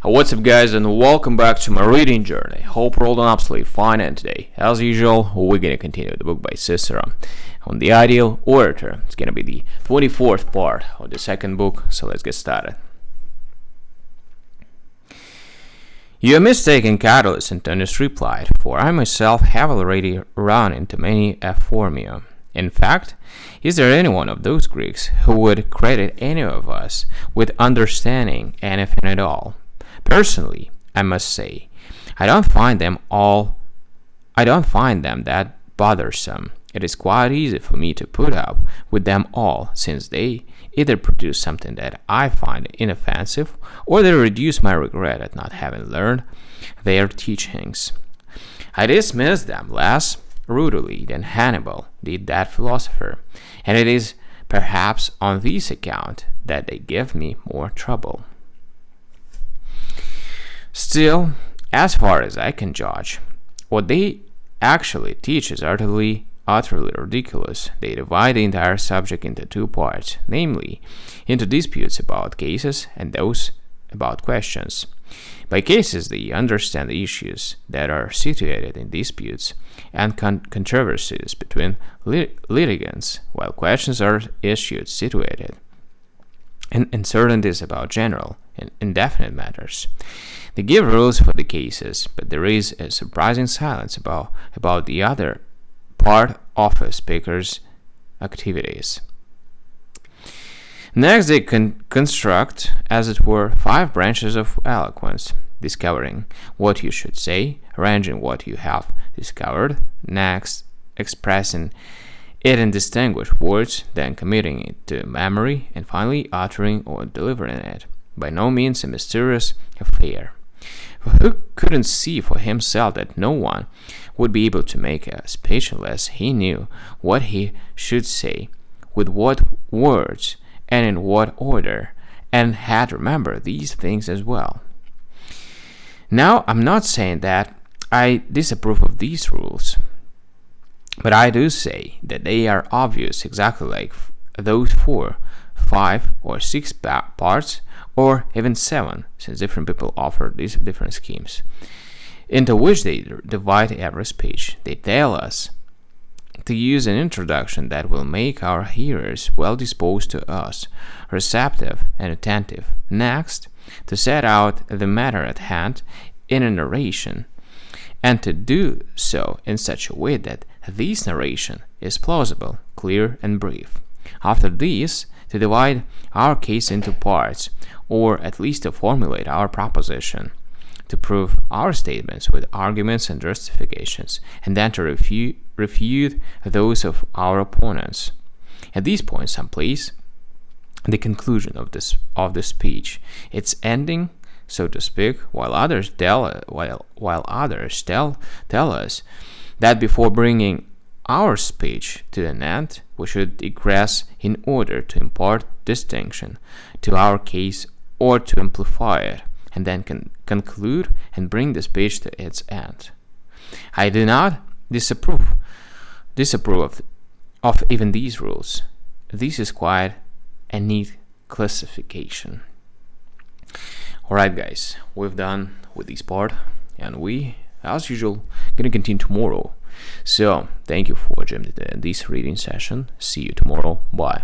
What's up, guys, and welcome back to my reading journey. Hope we're all doing absolutely fine, and today, as usual, we're gonna continue the book by Cicero on the ideal orator. It's gonna be the 24th part of the second book, so let's get started. You are mistaken, Catalyst, Antonius replied, for I myself have already run into many aphormia. In fact, is there anyone of those Greeks who would credit any of us with understanding anything at all? Personally, I must say, I don't find them that bothersome. It is quite easy for me to put up with them all, since they either produce something that I find inoffensive, or they reduce my regret at not having learned their teachings. I dismiss them less rudely than Hannibal did that philosopher, and it is perhaps on this account that they give me more trouble. Still, as far as I can judge, what they actually teach is utterly ridiculous. They divide the entire subject into two parts, namely, into disputes about cases and those about questions. By cases, they understand the issues that are situated in disputes and controversies between litigants, while questions are issues situated in uncertainties about general and indefinite matters. They give rules for the cases, but there is a surprising silence about the other part of a speaker's activities. Next, they construct, as it were, 5 branches of eloquence: discovering what you should say, arranging what you have discovered, next expressing it in distinguished words, then committing it to memory, and finally uttering or delivering it. By no means a mysterious affair. Who couldn't see for himself that no one would be able to make a speech unless he knew what he should say, with what words, and in what order, and had remembered these things as well? Now, I'm not saying that I disapprove of these rules, but I do say that they are obvious, exactly like those 4, 5, or 6 parts, or even 7, since different people offer these different schemes, into which they divide every speech. They tell us to use an introduction that will make our hearers well disposed to us, receptive and attentive. Next, to set out the matter at hand in a narration, and to do so in such a way that this narration is plausible, clear, and brief. After this, to divide our case into parts, or at least to formulate our proposition, to prove our statements with arguments and justifications, and then to refute those of our opponents. At these points, some place the conclusion of the speech, its ending, so to speak, while others tell us that before bringing our speech to an end, we should digress in order to impart distinction to our case or to amplify it, and then conclude and bring the speech to its end. I do not disapprove of even these rules. This is quite a neat classification. Alright, guys, we've done with this part, and we, as usual, gonna continue tomorrow. So, thank you for joining this reading session. See you tomorrow. Bye.